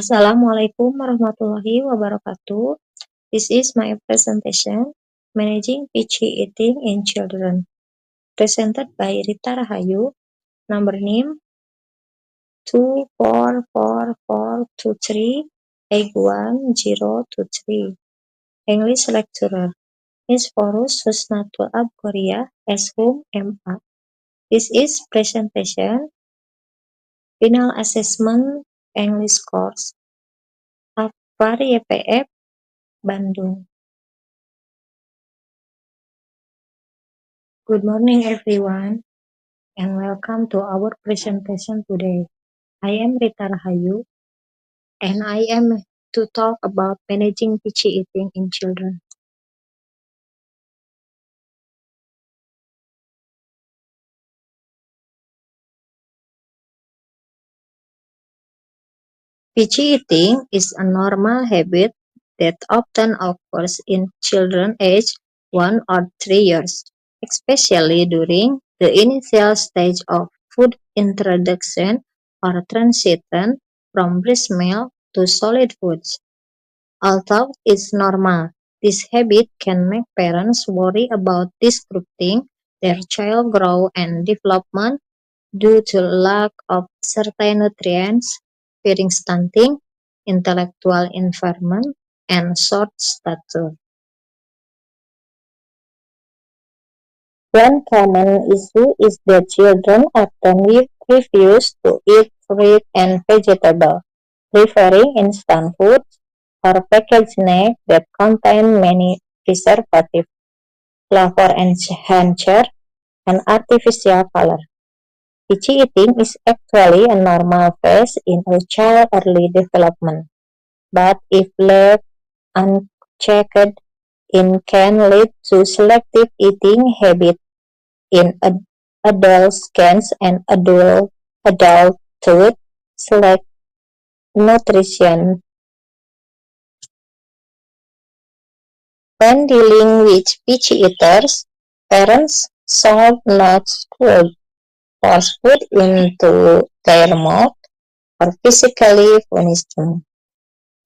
Assalamualaikum warahmatullahi wabarakatuh. This is my presentation, Managing Picky Eating in Children, presented by Rita Rahayu, number name 24443811023. English lecturer, Ms. Forus Husnatul Abkoria, Eshum MA. This is presentation, final assessment English course, Akbar YPF, Bandung. Good morning, everyone, and welcome to our presentation today. I am Rita Rahayu, and I am to talk about managing picky eating in children. Picky eating is a normal habit that often occurs in children aged 1 or 3 years, especially during the initial stage of food introduction or transition from breast milk to solid foods. Although it's normal, this habit can make parents worry about disrupting their child's growth and development due to lack of certain nutrients, fearing stunting, intellectual impairment, and short stature. One common issue is that children often refuse to eat fruit and vegetables, preferring instant foods or packaged snacks that contain many preservatives, flavor enhancer, and artificial color. Picky eating is actually a normal phase in a child's early development, but if left unchecked, it can lead to selective eating habits in adolescence and adulthood. Select nutrition. When dealing with picky eaters, parents should not force food into their mouth or physically punish them,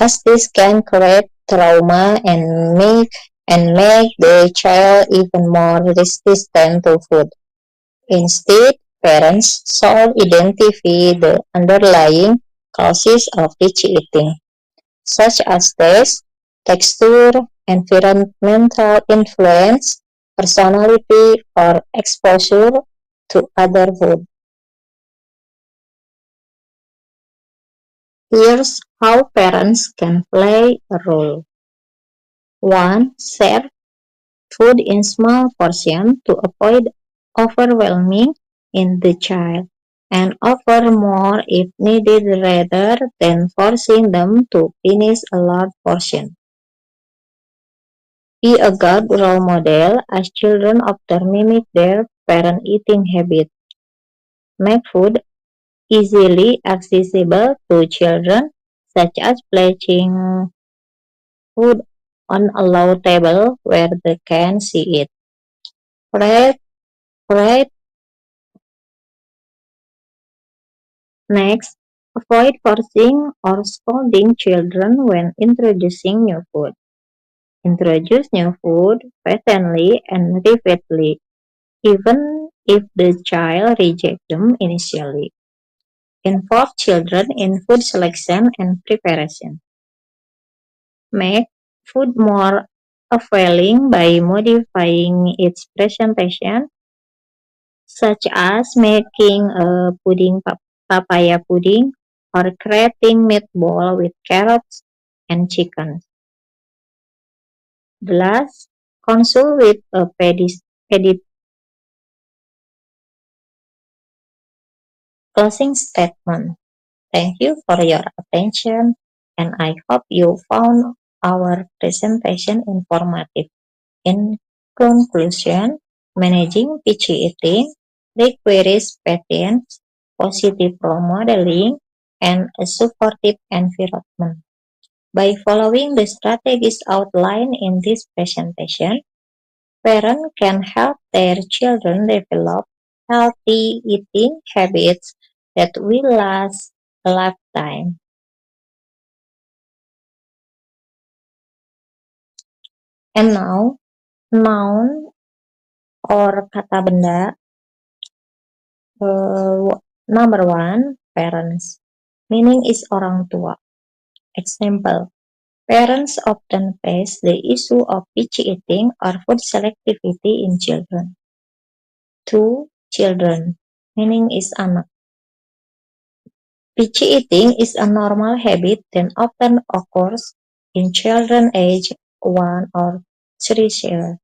as this can create trauma and make the child even more resistant to food. Instead, parents should identify the underlying causes of picky eating, such as taste, texture, environmental influence, personality, or exposure to other food. Here's how parents can play a role. 1. Share food in small portions to avoid overwhelming in the child, and offer more if needed rather than forcing them to finish a large portion. Be a good role model as children often mimic their parent eating habits. Make food easily accessible to children, such as placing food on a low table where they can see it. Right, right. Next, avoid forcing or scolding children when introducing new food. Introduce new food patiently and repeatedly, even if the child rejects them initially. Involve children in food selection and preparation. Make food more appealing by modifying its presentation, such as making a papaya pudding, or creating meatball with carrots and chicken. Last, consult with a closing statement. Thank you for your attention, and I hope you found our presentation informative. In conclusion, managing picky eating requires patience, positive role modeling, and a supportive environment. By following the strategies outlined in this presentation, parents can help their children develop healthy eating habits that will last a lifetime. And now, noun or kata benda. Number one, parents. Meaning is orang tua. Example, parents often face the issue of picky eating or food selectivity in children. Two, children. Meaning is anak. Picky eating is a normal habit that often occurs in children aged 1 or 3 years.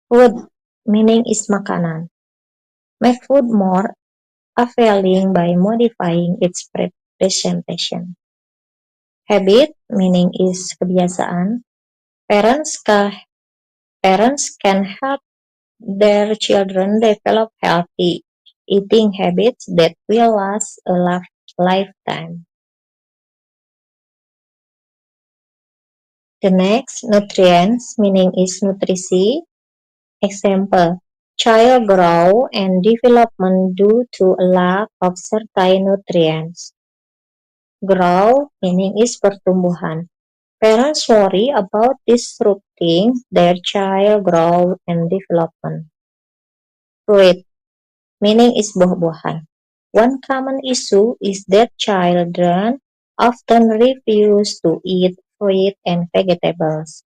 Food, meaning is makanan. Make food more appealing by modifying its presentation. Habit, meaning is kebiasaan. Parents can help their children develop healthy eating habits that will last a lifetime. The next, nutrients, meaning is nutrisi. Example, child growth and development due to a lack of certain nutrients. Grow, meaning is pertumbuhan. Parents worry about disrupting their child growth and development. Fruit, meaning is buah-buahan. One common issue is that children often refuse to eat fruit and vegetables.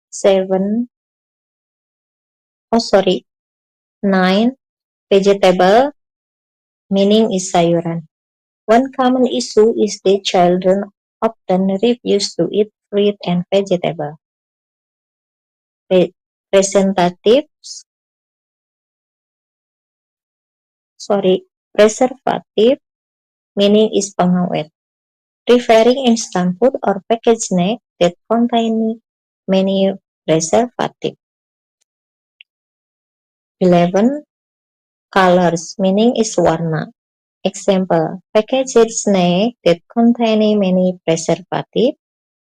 9. Vegetable, meaning is sayuran. One common issue is that children often refuse to eat fruit and vegetable. Preservative, meaning is pengawet, referring instant food or packaged snack that contain many preservative. 11. Colors, meaning is warna. Example, packaged snack that contain many preservative,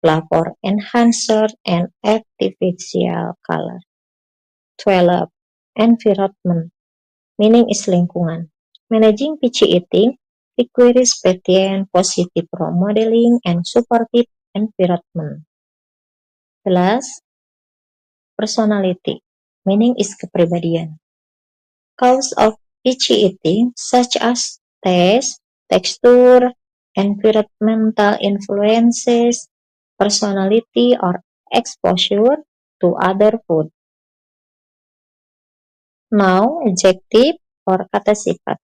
flavor enhancer, and artificial color. 12. Environment, meaning is lingkungan. Managing picky eating requires perhatian, positive role modeling, and supportive environment. 11. Personality, meaning is kepribadian. Cause of picky eating such as taste, texture, environmental influences, personality, or exposure to other food. Now, adjective or kata sifat.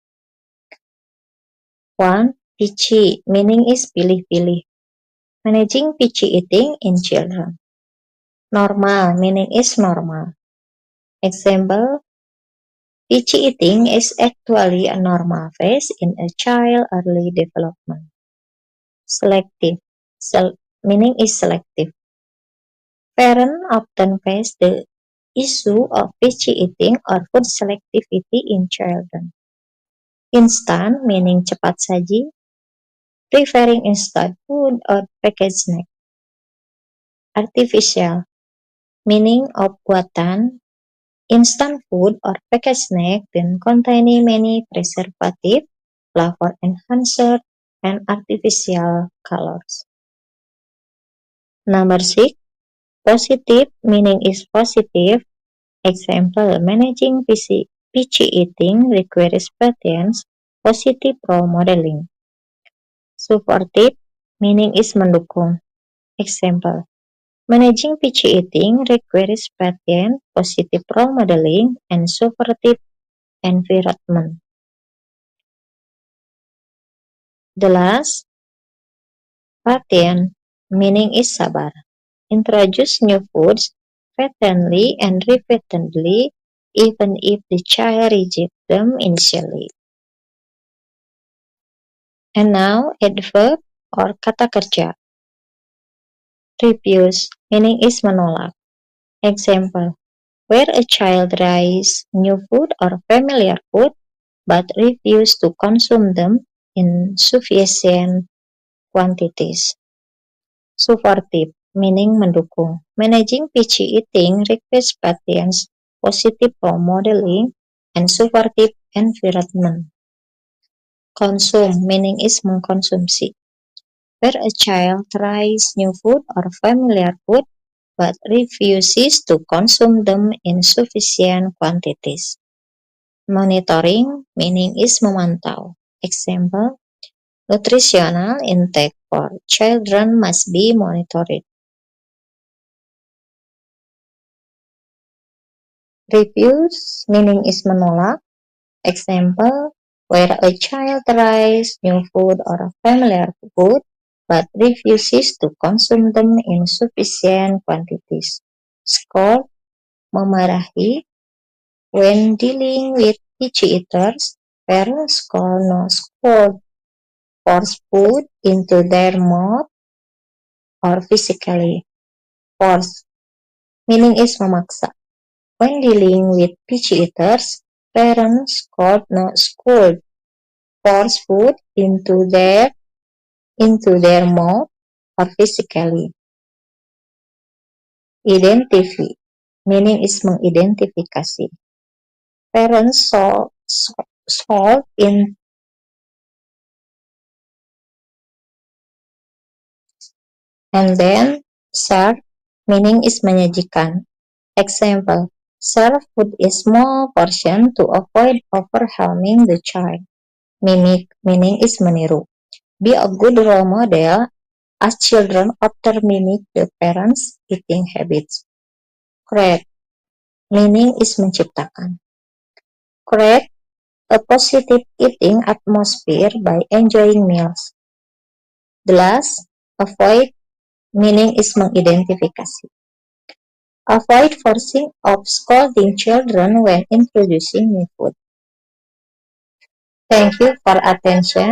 1. Picky, meaning is pilih-pilih. Managing picky eating in children. Normal, meaning is normal. Example, picky eating is actually a normal phase in a child early development. Selective, meaning is selective. Parents often face the issue of picky eating or food selectivity in children. Instant, meaning cepat saji, preferring instant food or packaged snack. Artificial, meaning of buatan, instant food or packaged snack that containing many preservative, flavor enhancer, and artificial colors. Number 6. Positive, meaning is positive. Example, managing picky eating requires patience, positive role modeling. Supportive, meaning is mendukung. Example, managing picky eating requires patience, positive role modeling, and supportive environment. The last, patient, meaning is sabar. Introduce new foods patiently and repeatedly, even if the child rejects them initially. And now, adverb or kata kerja. Refuse, meaning is menolak. Example, where a child tries new food or familiar food but refuse to consume them in sufficient quantities. Supportive, meaning mendukung. Managing picky eating requires patience, positive role modeling, and supportive environment. Consume, meaning is mengkonsumsi. where a child tries new food or familiar food but refuses to consume them in sufficient quantities. Monitoring, meaning is memantau. Example, nutritional intake for children must be monitored. Refuse, meaning is menolak. Example, where a child tries new food or familiar food but refuses to consume them in sufficient quantities. Scold, memarahi. When dealing with picky eaters, parents call no scold, force food into their mouth or physically. Force, meaning is memaksa. When dealing with picky eaters, parents call no scold, force food into their mouth or physically. Identify, meaning is mengidentifikasi. Parents solve in and then serve, meaning is menyajikan. Example, serve food in small portion to avoid overwhelming the child. Mimic, meaning is meniru. Be a good role model as children often mimic the parents' eating habits. Create, meaning is menciptakan. Create a positive eating atmosphere by enjoying meals. The last, avoid, meaning is mengidentifikasi. Avoid forcing or scolding children when introducing new food. Thank you for attention.